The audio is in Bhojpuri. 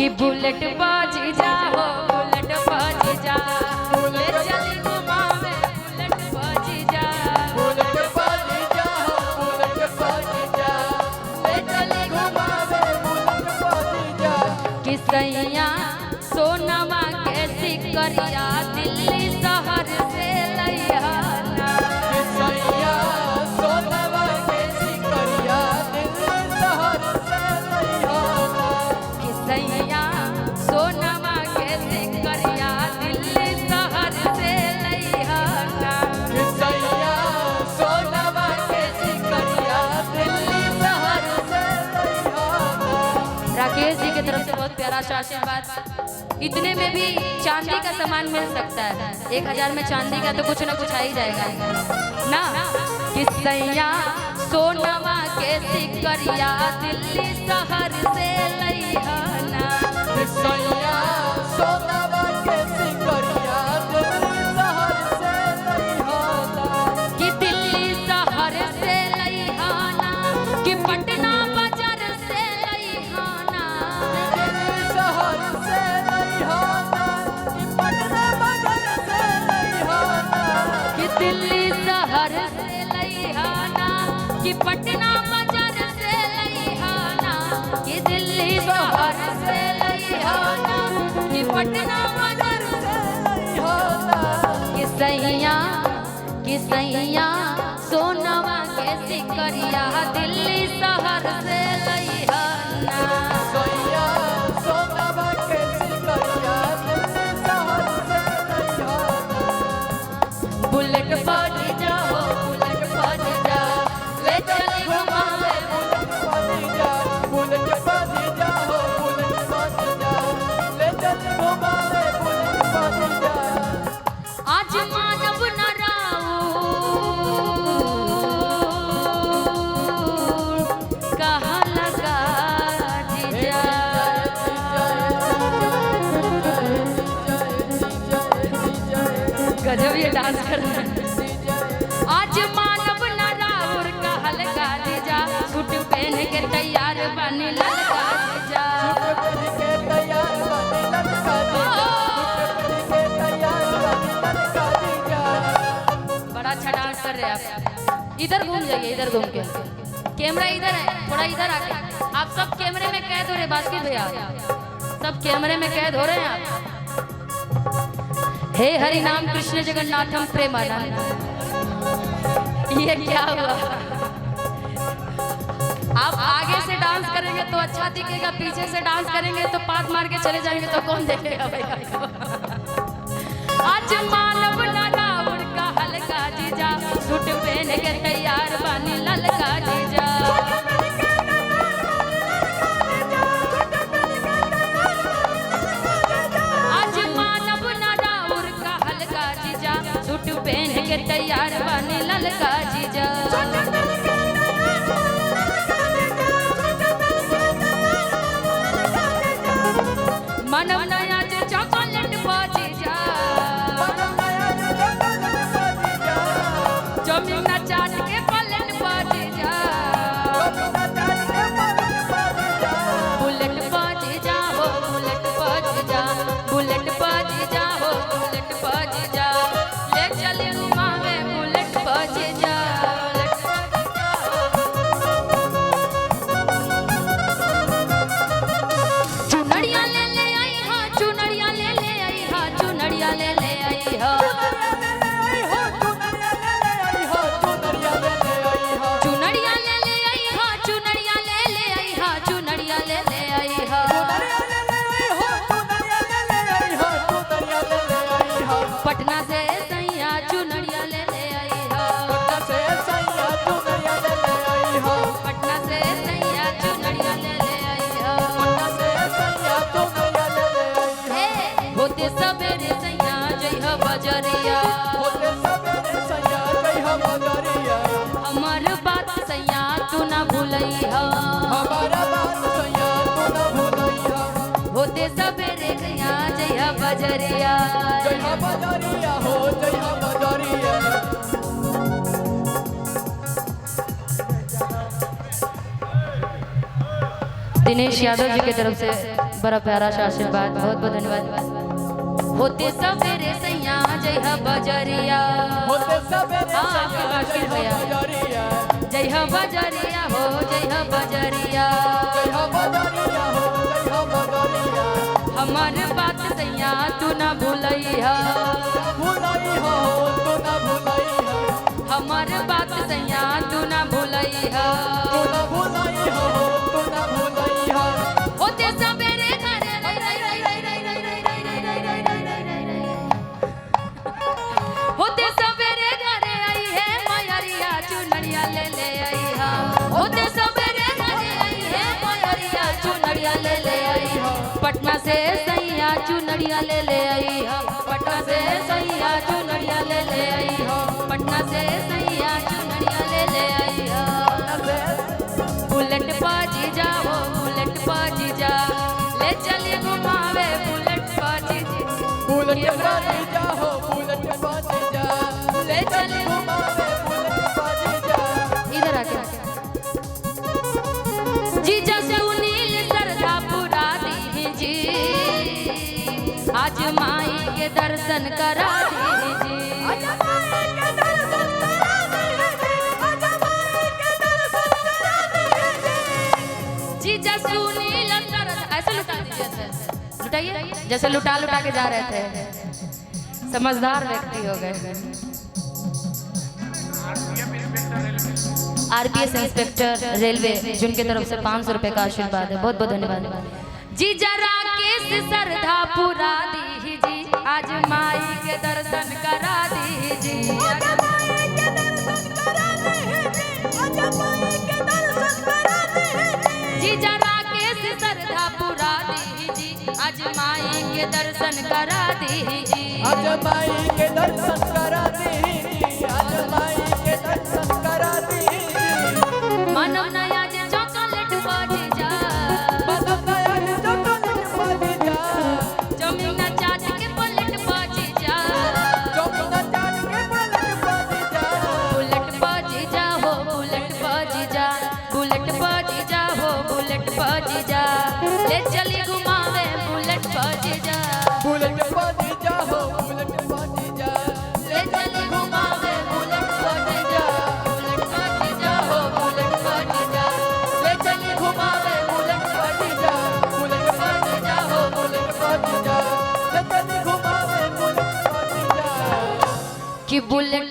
कि बुलेट बाज जा हो बुलेट बाज जा ले चली घुमावे बुलेट बाज जा बुलेट बाज जा हो बुलेट बाज जा ले चली घुमावे बुलेट बाज जा कि सैया सोनमा के सिकरिया दिल्ली शहर से लैयाना कि सैया सोनवा के सिकरिया दिल्ली शहर से लैयाना कि सैया सोनमा के सिकरिया दिल्ली शहर से लैयाना कि सैया सोनवा के सिकरिया दिल्ली शहर से लैयाना। राकेश जी की तरफ से बहुत प्यारा सा आशीर्वाद। इतने में भी चांदी का सामान मिल सकता है। 1000 में चांदी का तो कुछ ना कुछ आ ही जाएगा ना। कि सैया सोनवा के सिकरिया दिल्ली शहर से लैयाना कि सैया सोनवा के सिकरिया दिल्ली शहर से लैयाना कि दिल्ली शहर से लैयाना कि पटना बाजार से लैयाना दिल्ली शहर से लैयाना कि पटना बाजार से लैयाना कि दिल्ली शहर से लैयाना कि पटना बाजार से लैयाना कि दिल्ली शहर से लैयाना कि पटना बाजार से लैयाना कि सैया सोनवा के सिकरिया दिल्ली शहर से लैयाना सैया सोनवा के सिकरिया दिल्ली शहर से लैयाना बुलेट बाज जा हो बुलेट बाज जा ले चली घुमावे बुलेट बाज जा बुलेट बाज जा हो बुलेट बाज जा ले चल घुमावे बुलेट बाज जा आज मानव न राऊ कहाँ लगा जीजा गजब ये डांस कर रहे हैं। आज मानव न राउर कहल गा जीजा सूट पहन के तैयार बनी ललका जीजा बड़ा अच्छा डांस कर रहे हैं आप। इधर घूम जाइए इधर घूम के कैमरा इधर है थोड़ा इधर आके आप सब कैमरे में कैद हो रहे बास्केट भैया सब कैमरे में कैद हो रहे हैं आप। हे हरि नाम कृष्ण जगन्नाथम प्रेमानंद ये क्या हुआ आप आगे से डांस करेंगे तो अच्छा दिखेगा पीछे से डांस करेंगे तो पात मार के चले जाएंगे तो कौन देखेगा भैया आज मानव नाना उड़का हल्का जीजा सूट पहन के तैयार बनी ललका जीजा आज मानव नाना उड़का हल्का जीजा सूट पहन के तैयार बनी ललका जीजा मानव नया जे चॉकलेट बाजी जा जमीन ना चाट के पलट बाजी जा बुलेट बाजी जा हो बुलेट बाजी जा बुलेट बाजी जा हो बुलेट बाजी जा ले चले घुमावे बुलेट बाजी जा चुनरिया ले ले आई हा चुनरिया ले ले आई हा चुनरिया ले ले आई हा चुनरिया ले ले आई हा चुनरिया ले ले आई हा चुनरिया ले ले आई हा पटना से सैया चुनरिया ले ले आई हा पटना से सैया चुनरिया ले ले आई हा हे होते सबेरे सैया जय हो बजरिया हमर बात सैया तू ना भूलई हा होते सबेरे सैया जय हो बजरिया दिनेश यादव जी की तरफ से बड़ा प्यारा सा आशीर्वाद, बहुत बहुत धन्यवाद। होते सवेरे सैया जय ह बजरिया, होते सवेरे हाँ, सैया बाकी जय भैया। हो बजरिया, जय ह बजरिया हो, जय ह बजरिया। जय हो बजरिया हो, जय हो बजरिया। हमार बात सैया तू न भूलैहा, भुलाई हो तू न भुलाई हो, हमार बात सैया तू न भूलैहा। तू न भुलाई हो तू न भुलाई हो। होते सवेरे घरे रई रई रई रई रई रई रई रई रई रई रई रई रई रई रई। होते सवेरे घरे आई है मयरिया चुनरिया ले आई हा। होते सवेरे घरे आई है मयरिया चुनरिया ले आई हा। पटना से सैया चुनरिया ले आई हा। पटना से सैया चुनरिया ले आई हा। पटना से सैया चुनरिया ले आई हा। बुलेट बाजी जा हो, बुलेट बाजी जा, ले चली घुमावे बुलेट बाजी जा। बुलेट बाजी जा हो, बुलेट बाजी जा, ले चल घुमावे बुलेट बाजी जा। इधर आके जीजा सुनील सरधा पुरा दीजी, आज माई के दर्शन करा दीजी। जीजा सुनील सरधा, ऐसे लुटा दीजिए, ऐसे लुटाइए जैसे लुटा लुटा के जा रहे थे। समझदार व्यक्ति हो गए। आरपीएस इंस्पेक्टर रेलवे जिनकी तरफ से 500 रुपए का आशीर्वाद है, बहुत बहुत धन्यवाद। जी जरा केस सरधा पुरा दीजी, आज माई के दर्शन करा दीजी। जी जरा केस सरधा पुरा दीजी, आज माई के दर्शन करा दीजी। आज माई के दर्शन करा दीजी, आज माई के दर्शन करा दीजी। मानव नया जे चॉकलेट बाजी जा, मानव नया जे चॉकलेट बाजी जा, जमीन चाट के पलट बाजी जा। चौमिन चाट के बुलेट बाजी जा। बुलेट बाजी जा हो, बुलेट बाजी जा, बुलेट बाजी जा हो, बुलेट बाजी जा, ले चली घुमावे बुलेट बाजी जा। बुलेट बाजी जा हो, बुलेट बाजी जा, ले चली घुमावे बुलेट बाजी जा। बुलेट बाजी जा हो, बुलेट बाजी जा, ले चली घुमावे बुलेट बाजी जा। बुलेट बाजी जा हो, बुलेट बाजी जा, ले चली घुमावे बुलेट बाजी जा। कि बुलेट